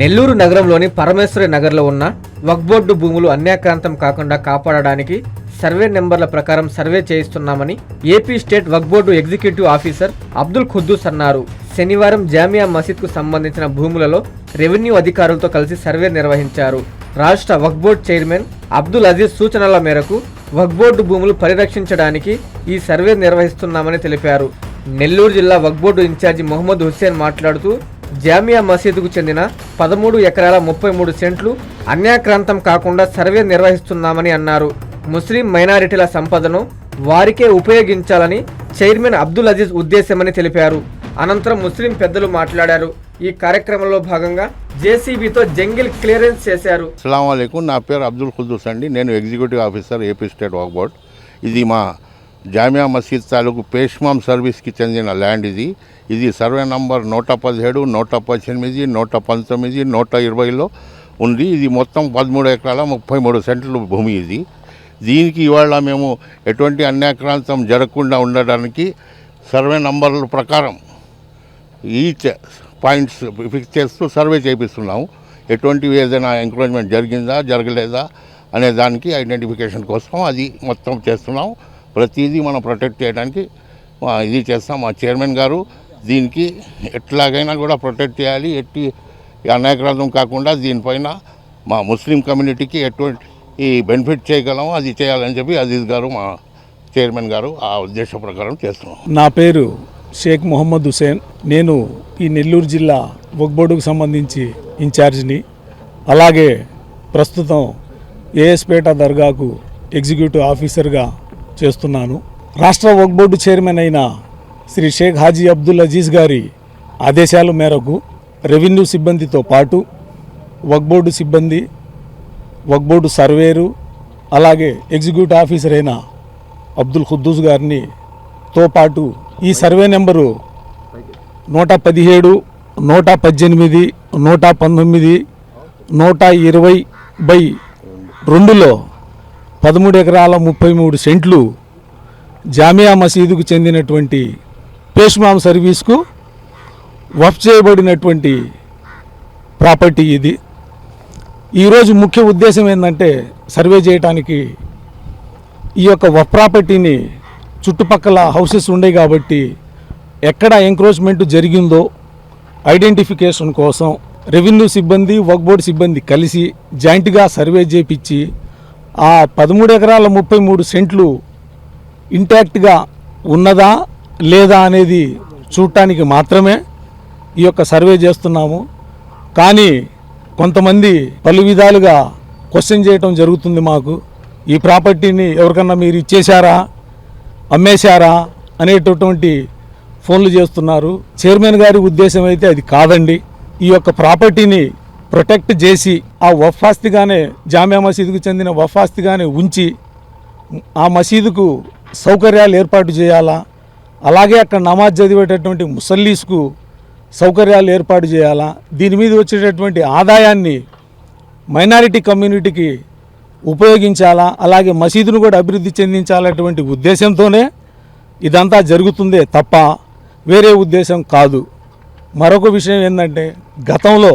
నెల్లూరు నగరంలోని పరమేశ్వరి నగర్లో ఉన్న వక్ఫ్ బోర్డు భూములు అన్యాక్రాంతం కాకుండా కాపాడడానికి సర్వే నెంబర్ల ప్రకారం సర్వే చేయిస్తున్నామని AP state Waqf board executive officer Abdul Quddus అన్నారు. శనివారం జామియా మసీద్కు సంబంధించిన భూములలో రెవెన్యూ అధికారులతో కలిసి సర్వే నిర్వహించారు. రాష్ట్ర వక్ఫ్ బోర్డు చైర్మన్ అబ్దుల్ అజీజ్ సూచనల మేరకు వక్ఫ్ బోర్డు భూములు పరిరక్షించడానికి ఈ సర్వే నిర్వహిస్తున్నామని తెలిపారు. నెల్లూరు జిల్లా వక్ఫ్ బోర్డు ఇన్ఛార్జి మొహమ్మద్ హుస్సేన్ మాట్లాడుతూ జామియా మసీదుకు చెందిన 13 ఎకరాల 33 సెంట్లు అన్యాక్రాంతం కాకుండా సర్వే నిర్వహిస్తున్నామని అన్నారు. ముస్లిం మైనారిటీల సంపదను వారికే ఉపయోగించాలని చైర్మన్ అబ్దుల్ అజీజ్ ఉద్దేశమని తెలిపారు. అనంతరం ముస్లిం పెద్దలు మాట్లాడారు. ఈ కార్యక్రమంలో భాగంగా జేసీబీతో జంగిల్ క్లియరెన్స్ చేశారు. అస్సలాము అలైకుం. నా పేరు అబ్దుల్ ఖుద్దూస్ అండి. నేను ఎగ్జిక్యూటివ్ ఆఫీసర్ ఏపీ స్టేట్ వక్ఫ్ బోర్డ్. ఇది మా జామియా మసీద్ తాలూకు పేష్మాం సర్వీస్కి చెందిన ల్యాండ్. ఇది సర్వే నంబర్ 117, 118, 119, 120లో ఉంది. ఇది మొత్తం 13 ఎకరాల 33 సెంట్ల భూమి. దీనికి ఇవాళ మేము ఎటువంటి అన్యాక్రాంతం జరగకుండా ఉండడానికి సర్వే నంబర్ల ప్రకారం ఈచ్ పాయింట్స్ ఫిక్స్ చేస్తూ సర్వే చేపిస్తున్నాము. ఎటువంటి ఏదైనా ఎంక్రోచ్మెంట్ జరిగిందా జరగలేదా అనే దానికి ఐడెంటిఫికేషన్ కోసం అది మొత్తం చేస్తున్నాం. ప్రతిదీ మనం ప్రొటెక్ట్ చేయడానికి ఇది చేస్తాం. మా చైర్మన్ గారు దీనికి ఎట్లాగైనా కూడా ప్రొటెక్ట్ చేయాలి, ఎట్టి అన్యాక్రాంతం కాకుండా దీనిపైన మా ముస్లిం కమ్యూనిటీకి ఎటువంటి బెనిఫిట్ చేయగలమో అది చేయాలని చెప్పి అజీజ్ గారు మా చైర్మన్ గారు ఆ ఉద్దేశం ప్రకారం చేస్తున్నాం. నా పేరు షేక్ మొహమ్మద్ హుసేన్. నేను ఈ నెల్లూరు జిల్లా వక్ఫ్ బోర్డుకు సంబంధించి ఇన్ఛార్జిని, అలాగే ప్రస్తుతం ఏఎస్పేట దర్గాకు ఎగ్జిక్యూటివ్ ఆఫీసర్గా చేస్తున్నాను. రాష్ట్ర వక్ఫ్ బోర్డు చైర్మన్ అయిన శ్రీ షేక్ హాజీ అబ్దుల్ అజీజ్ గారి ఆదేశాల మేరకు రెవెన్యూ సిబ్బందితో పాటు వక్ఫ్ బోర్డు సిబ్బంది, వక్ఫ్ బోర్డు సర్వేరు, అలాగే ఎగ్జిక్యూటివ్ ఆఫీసర్ అయిన అబ్దుల్ ఖుద్దూస్ గారిని తో పాటు ఈ సర్వే నెంబరు 117, 118, 119, 120/2లో 13 ఎకరాల 33 సెంట్లు జామియా మసీదుకు చెందినటువంటి పేష్మాం సర్వీస్కు వక్ఫ్ చేయబడినటువంటి ప్రాపర్టీ ఇది. ఈరోజు ముఖ్య ఉద్దేశం ఏంటంటే సర్వే చేయడానికి ఈ యొక్క వక్ఫ్ ప్రాపర్టీని చుట్టుపక్కల హౌసెస్ ఉన్నాయి కాబట్టి ఎక్కడ ఎంక్రోచ్మెంట్ జరిగిందో ఐడెంటిఫికేషన్ కోసం రెవెన్యూ సిబ్బంది, వక్ఫ్ బోర్డు సిబ్బంది కలిసి జాయింట్గా సర్వే చేపించి ఆ 13 ఎకరాల 33 సెంట్లు ఇంటాక్ట్గా ఉన్నదా లేదా అనేది చూడటానికి మాత్రమే ఈ యొక్క సర్వే చేస్తున్నాము. కానీ కొంతమంది పలు విధాలుగా క్వశ్చన్ చేయటం జరుగుతుంది. మాకు ఈ ప్రాపర్టీని ఎవరికన్నా మీరు ఇచ్చేశారా, అమ్మేశారా అనేటటువంటి ఫోన్లు చేస్తున్నారు. చైర్మన్ గారి ఉద్దేశం అయితే అది కాదండి. ఈ యొక్క ప్రాపర్టీని ప్రొటెక్ట్ చేసి ఆ వక్ఫ్ ఆస్తిగానే, జామియా మసీదుకు చెందిన వక్ఫ్ ఆస్తిగానే ఉంచి ఆ మసీదుకు సౌకర్యాలు ఏర్పాటు చేయాలా, అలాగే అక్కడ నమాజ్ చదివేటటువంటి ముసల్లీస్కు సౌకర్యాలు ఏర్పాటు చేయాలా, దీని మీద వచ్చేటటువంటి ఆదాయాన్ని మైనారిటీ కమ్యూనిటీకి ఉపయోగించాలా, అలాగే మసీదును కూడా అభివృద్ధి చెందించాలనేటువంటి ఉద్దేశంతోనే ఇదంతా జరుగుతుందే తప్ప వేరే ఉద్దేశం కాదు. మరొక విషయం ఏంటంటే గతంలో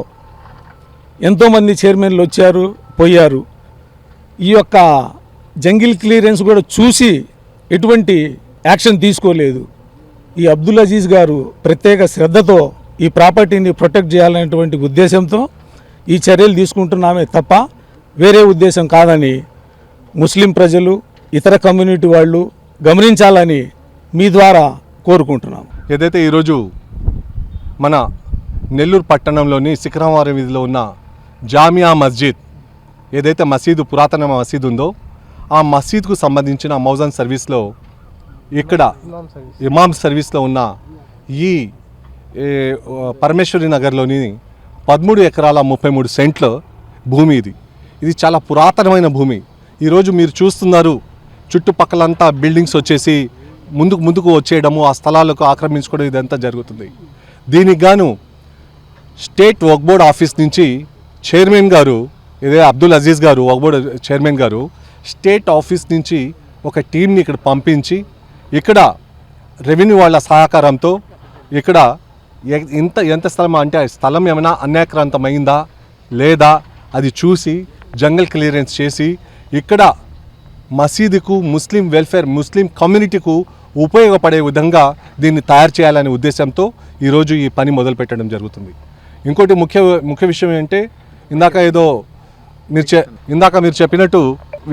ఎంతోమంది చైర్మన్లు వచ్చారు పోయారు. ఈ యొక్క జంగిల్ క్లియరెన్స్ కూడా చూసి ఎటువంటి యాక్షన్ తీసుకోలేదు. ఈ అబ్దుల్ అజీజ్ గారు ప్రత్యేక శ్రద్ధతో ఈ ప్రాపర్టీని ప్రొటెక్ట్ చేయాలనేటువంటి ఉద్దేశంతో ఈ చర్యలు తీసుకుంటున్నామే తప్ప వేరే ఉద్దేశం కాదని ముస్లిం ప్రజలు, ఇతర కమ్యూనిటీ వాళ్ళు గమనించాలని మీ ద్వారా కోరుకుంటున్నాం. ఏదైతే ఈరోజు మన నెల్లూరు పట్టణంలోని శిఖరవారం వీధిలో ఉన్న జామియా మస్జిద్, ఏదైతే మసీదు పురాతన మసీదు ఉందో ఆ మసీద్కు సంబంధించిన మౌజన్ సర్వీస్లో, ఇక్కడ ఇమామ్ సర్వీస్లో ఉన్న ఈ పరమేశ్వరి నగర్లోని 13 ఎకరాల 33 సెంట్ల భూమి. ఇది చాలా పురాతనమైన భూమి. ఈరోజు మీరు చూస్తున్నారు, చుట్టుపక్కలంతా బిల్డింగ్స్ వచ్చేసి ముందుకు వచ్చేయడము, ఆ స్థలాలకు ఆక్రమించుకోవడం ఇదంతా జరుగుతుంది. దీనికి గాను స్టేట్ వక్ఫ్ బోర్డ్ ఆఫీస్ నుంచి చైర్మన్ గారు, ఇదే అబ్దుల్ అజీజ్ గారు, వక్ఫ్ బోర్డ్ చైర్మన్ గారు స్టేట్ ఆఫీస్ నుంచి ఒక టీంని ఇక్కడ పంపించి ఇక్కడ రెవెన్యూ వాళ్ళ సహకారంతో ఇక్కడ ఎంత స్థలం అంటే ఆ స్థలం ఏమైనా అన్యాక్రాంతమైందా లేదా అది చూసి జంగల్ క్లియరెన్స్ చేసి ఇక్కడ మసీదుకు ముస్లిం వెల్ఫేర్ ముస్లిం కమ్యూనిటీకు ఉపయోగపడే విధంగా దీన్ని తయారు చేయాలనే ఉద్దేశంతో ఈరోజు ఈ పని మొదలు పెట్టడం జరుగుతుంది. ఇంకోటి ముఖ్య విషయం ఏంటంటే ఇందాక మీరు చెప్పినట్టు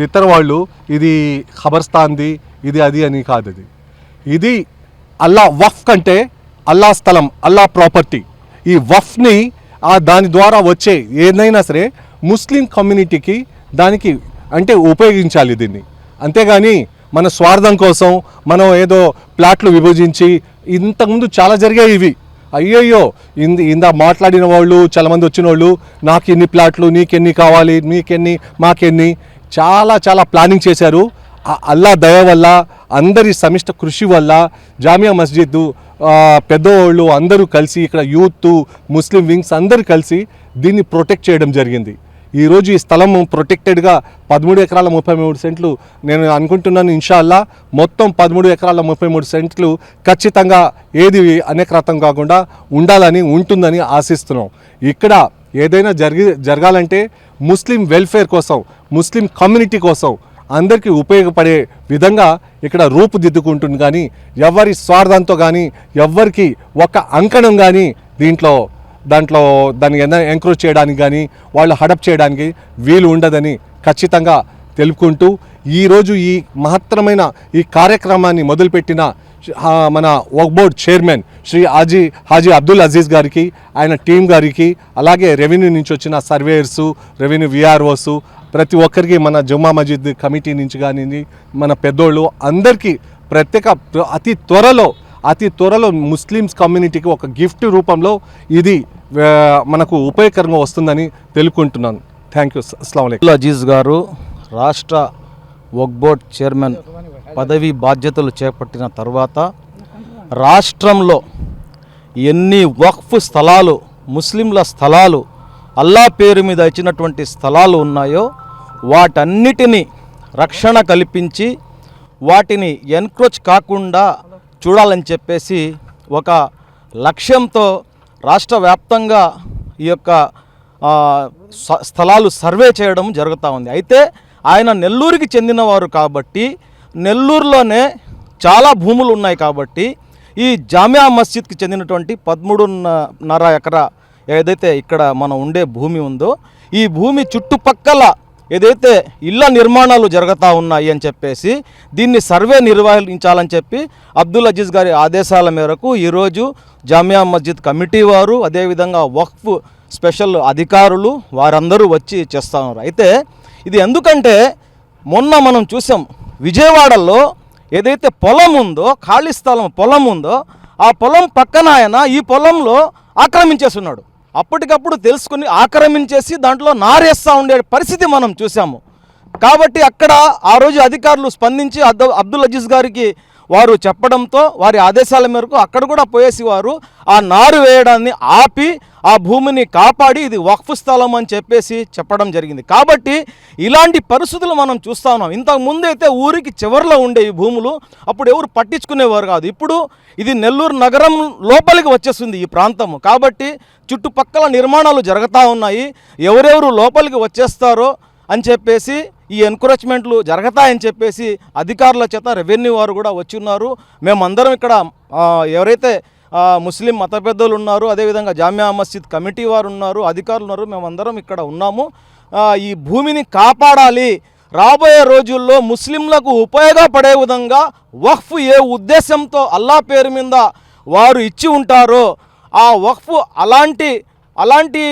ఇతర వాళ్ళు ఇది ఖబర్స్థాన్ది ఇది అది అని కాదు. ఇది అల్లా వఫ్ కంటే అల్లా స్థలం అల్లా ప్రాపర్టీ. ఈ వఫ్ని దాని ద్వారా వచ్చే ఏదైనా సరే ముస్లిం కమ్యూనిటీకి దానికి అంటే ఉపయోగించాలి దీన్ని. అంతేగాని మన స్వార్థం కోసం మనం ఏదో ప్లాట్లు విభజించి ఇంతకుముందు చాలా జరిగాయి ఇవి. అయ్యయ్యో ఇందా మాట్లాడిన వాళ్ళు చాలామంది వచ్చిన వాళ్ళు నాకు ఎన్ని ప్లాట్లు నీకెన్ని కావాలి నీకెన్ని మాకెన్ని చాలా ప్లానింగ్ చేశారు. అల్లా దయ వల్ల అందరి సమిష్ట కృషి వల్ల జామియా మస్జిద్ పెద్దవాళ్ళు అందరూ కలిసి ఇక్కడ యూత్ ముస్లిం వింగ్స్ అందరూ కలిసి దీన్ని ప్రొటెక్ట్ చేయడం జరిగింది. ఈరోజు ఈ స్థలం ప్రొటెక్టెడ్గా 13 ఎకరాల 33 సెంట్లు నేను అనుకుంటున్నాను. ఇన్షాల్లా మొత్తం 13 ఎకరాల 33 సెంట్లు ఖచ్చితంగా ఏది అనేకరతం కాకుండా ఉంటుందని ఆశిస్తున్నాం. ఇక్కడ ఏదైనా జరగాలంటే ముస్లిం వెల్ఫేర్ కోసం ముస్లిం కమ్యూనిటీ కోసం అందరికీ ఉపయోగపడే విధంగా ఇక్కడ రూపుదిద్దుకుంటుంది. కానీ ఎవరి స్వార్థంతో కానీ ఎవరికి ఒక అంకణం కానీ దాన్ని ఎంకరేజ్ చేయడానికి కానీ వాళ్ళు హడప్ చేయడానికి వీలు ఉండదని ఖచ్చితంగా తెలుపుకుంటూ ఈరోజు ఈ మహత్తరమైన ఈ కార్యక్రమాన్ని మొదలుపెట్టిన మన వక్ఫ్ బోర్డ్ చైర్మన్ శ్రీ హాజీ అబ్దుల్ అజీజ్ గారికి ఆయన టీం గారికి అలాగే రెవెన్యూ నుంచి వచ్చిన సర్వేయర్సు రెవెన్యూ విఆర్ఓస్ ప్రతి ఒక్కరికి మన జుమ్మా మస్జిద్ కమిటీ నుంచి కానీ మన పెద్దోళ్ళు అందరికీ అతి త్వరలో ముస్లిమ్స్ కమ్యూనిటీకి ఒక గిఫ్ట్ రూపంలో ఇది మనకు ఉపయోగకరంగా వస్తుందని తెలుపుకుంటున్నాను. Thank you. అస్సలాము అలైకుం. అబ్దుల్ అజీజ్ గారు రాష్ట్ర వక్ఫ్ బోర్డ్ చైర్మన్ పదవి బాధ్యతలు చేపట్టిన తర్వాత రాష్ట్రంలో ఎన్ని వక్ఫ్ స్థలాలు ముస్లింల స్థలాలు అల్లా పేరు మీద ఇచ్చినటువంటి స్థలాలు ఉన్నాయో వాటన్నిటినీ రక్షణ కల్పించి వాటిని ఎన్క్రోచ్ కాకుండా చూడాలని చెప్పేసి ఒక లక్ష్యంతో రాష్ట్ర వ్యాప్తంగా ఈ యొక్క స్థలాలు సర్వే చేయడం జరుగుతూ ఉంది. అయితే ఆయన నెల్లూరుకి చెందినవారు కాబట్టి నెల్లూరులోనే చాలా భూములు ఉన్నాయి కాబట్టి ఈ జామియా మస్జిద్కి చెందినటువంటి 13.5 ఎకరా ఏదైతే ఇక్కడ మనం ఉండే భూమి ఉందో ఈ భూమి చుట్టుపక్కల ఏదైతే ఇళ్ల నిర్మాణాలు జరుగుతూ ఉన్నాయి అని చెప్పేసి దీన్ని సర్వే నిర్వహించాలని చెప్పి అబ్దుల్ అజీజ్ గారి ఆదేశాల మేరకు ఈరోజు జామియా మస్జిద్ కమిటీ వారు అదేవిధంగా వక్ఫ్ స్పెషల్ అధికారులు వారందరూ వచ్చి చేస్తూ ఉన్నారు. అయితే ఇది ఎందుకంటే మొన్న మనం చూసాం విజయవాడలో ఏదైతే పొలం ఉందో ఖాళీ స్థలం పొలం ఉందో ఆ పొలం పక్కన ఆయన ఈ పొలంలో ఆక్రమించేస్తున్నాడు. అప్పటికప్పుడు తెలుసుకుని ఆక్రమించేసి దాంట్లో నారేస్తూ ఉండే పరిస్థితి మనం చూసాము. కాబట్టి అక్కడ ఆ రోజు అధికారులు స్పందించి అబ్దుల్ అజీజ్ గారికి వారు చెప్పడంతో వారి ఆదేశాల మేరకు అక్కడ కూడా పోయేసి వారు ఆ నారు వేయడాన్ని ఆపి ఆ భూమిని కాపాడి ఇది వక్ఫ్ స్థలం అని చెప్పేసి చెప్పడం జరిగింది. కాబట్టి ఇలాంటి పరిస్థితులు మనం చూస్తూ ఉన్నాం. ఇంతకు ముందైతే ఊరికి చివరిలో ఉండే ఈ భూములు అప్పుడు ఎవరు పట్టించుకునేవారు కాదు. ఇప్పుడు ఇది నెల్లూరు నగరం లోపలికి వచ్చేస్తుంది ఈ ప్రాంతము. కాబట్టి చుట్టుపక్కల నిర్మాణాలు జరుగుతూ ఉన్నాయి. ఎవరెవరు లోపలికి వచ్చేస్తారో అని చెప్పేసి ఈ ఎన్కరేజ్మెంట్లు జరుగుతాయని చెప్పేసి అధికారుల చేత రెవెన్యూ వారు కూడా వచ్చి ఉన్నారు. మేమందరం ఇక్కడ ఎవరైతే ముస్లిం మత పెద్దలు ఉన్నారు అదేవిధంగా జామియా మస్జిద్ కమిటీ వారు ఉన్నారు అధికారులు ఉన్నారు మేమందరం ఇక్కడ ఉన్నాము. ఈ భూమిని కాపాడాలి, రాబోయే రోజుల్లో ముస్లింలకు ఉపయోగపడే విధంగా వక్ఫ్ ఏ ఉద్దేశంతో అల్లా పేరు మీద వారు ఇచ్చి ఉంటారో ఆ వక్ఫ్ అలాంటి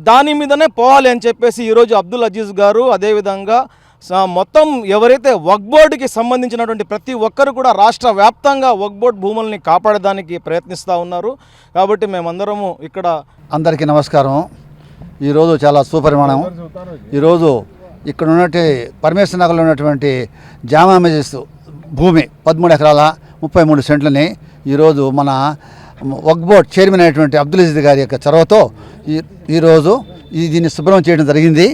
దాని మీదనే పోవాలి అని చెప్పేసి ఈరోజు అబ్దుల్ అజీజ్ గారు అదేవిధంగా మొత్తం ఎవరైతే వక్ఫ్ బోర్డుకి సంబంధించినటువంటి ప్రతి ఒక్కరు కూడా రాష్ట్ర వ్యాప్తంగా వక్ఫ్ బోర్డు భూముల్ని కాపాడడానికి ప్రయత్నిస్తూ ఉన్నారు. కాబట్టి మేమందరము ఇక్కడ అందరికీ నమస్కారం. ఈరోజు చాలా సుపరిమాణం. ఈరోజు ఇక్కడ ఉన్నటువంటి పరమేశ్వర నగర్లో ఉన్నటువంటి జామా మస్జిద్ భూమి 13 ఎకరాల 33 సెంట్లని ఈరోజు మన వక్ఫ్ బోర్డ్ చైర్మన్ అయినటువంటి అబ్దుల్ అజీజ్ గారి యొక్క చొరవతో ఈరోజు దీన్ని శుభ్రం చేయడం జరిగింది.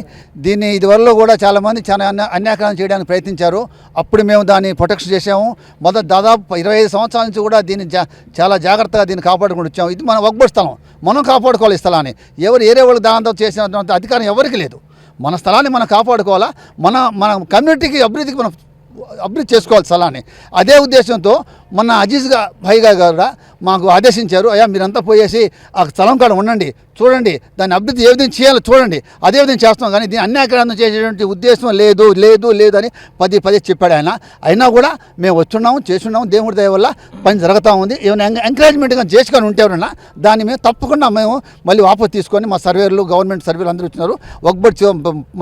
దీన్ని ఇదివరలో కూడా చాలామంది చాలా అన్యాక్రాంతం చేయడానికి ప్రయత్నించారు. అప్పుడు మేము దాన్ని ప్రొటెక్షన్ చేసాము. దాదాపు 25 సంవత్సరాల నుంచి కూడా దీన్ని చాలా జాగ్రత్తగా దీన్ని కాపాడుకుంటూ వచ్చాము. ఇది మన వక్బోర్డ్ స్థలం, మనం కాపాడుకోవాలి ఈ స్థలాన్ని. ఏరే వాళ్ళు దాంతో చేసినంత అధికారం ఎవరికి లేదు. మన స్థలాన్ని మనం కాపాడుకోవాలా, మన కమ్యూనిటీకి అభివృద్ధికి మనం అభివృద్ధి చేసుకోవాలి స్థలాన్ని. అదే ఉద్దేశంతో మొన్న అజీజ్గా భైగా గారు మాకు ఆదేశించారు, అయ్యా మీరంతా పోయేసి ఆ స్థలం కాడ ఉండండి, చూడండి, దాన్ని అభివృద్ధి ఏ విధంగా చేయాలో చూడండి, అదే విధంగా చేస్తాం, కానీ దీన్ని అన్యాక్రాంతం చేసేటువంటి ఉద్దేశం లేదు అని పదే చెప్పాడు ఆయన. అయినా కూడా మేము వచ్చున్నాము, చేస్తున్నాము, దేవుడి దయ వల్ల పని జరుగుతూ ఉంది. ఏమైనా ఎంకరేజ్మెంట్గా చేసుకొని ఉంటే ఎవరన్నా దాన్ని మేము తప్పకుండా మేము మళ్ళీ వాపసు తీసుకొని మా సర్వేలు, గవర్నమెంట్ సర్వేలు అందరూ వచ్చినారు, వక్బోర్డ్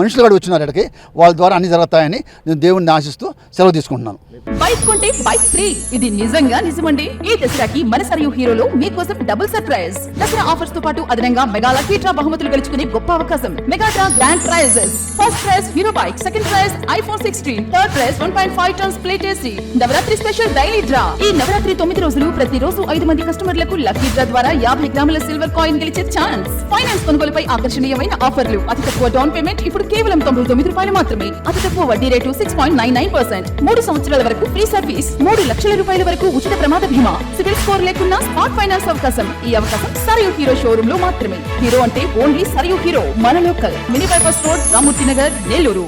మనుషులు కూడా వచ్చినారు ఇక్కడికి, వాళ్ళ ద్వారా అన్ని జరుగుతాయని నేను దేవుడిని ఆశిస్తూ సెలవు తీసుకుంటున్నాను. బైక్ కొంటే బైక్ ఫ్రీ, ఇది నిజంగా నిజమండి. ఈ దసరాకి మన సరియు హీరోలో మీకోసం డబుల్ సర్ప్రైజ్. దసరా ఆఫర్స్ తో పాటు అదనంగా మెగా లక్కీ డ్రా బహుమతులు గెలుచుకునే గొప్ప అవకాశం. Mega draw grand prizes: first prize Hero bike, second prize iPhone 16, third prize 1.5 tons ప్లేట్ AC. Navratri special daily draw. ఈ నవరాత్రి 9 రోజులు ప్రతిరోజు 5 మంది కస్టమర్లకు లక్కీ డ్రా ద్వారా 50 గ్రాముల సిల్వర్ కాయిన్ గెలిచే ఛాన్స్. ఫైనాన్స్ కొనుగోలుపై ఆకర్షణీయమైన ఆఫర్లు. అతి తక్కువ డౌన్ పేమెంట్ ఇప్పుడు కేవలం 99 రూపాయలు మాత్రమే. అతి తక్కువ వడ్డీ రేటు 6.99%. 3 సంవత్సరాల వరకు ఫ్రీ సర్వీస్. 3 లక్షల రూపాయల వరకు ఉచిత ప్రమాద బీమా. సివిల్ స్కోర్ లేకున్నా స్మార్ట్ ఫైనాన్స్ అవకాశం. ఈ అవకాశం సరియు హీరో షోరూమ్ లో మాత్రమే. హీరో అంటే ఓన్లీ సరియు హీరో. మన local mini bypass road, Ramurthy Nagar, Nellore.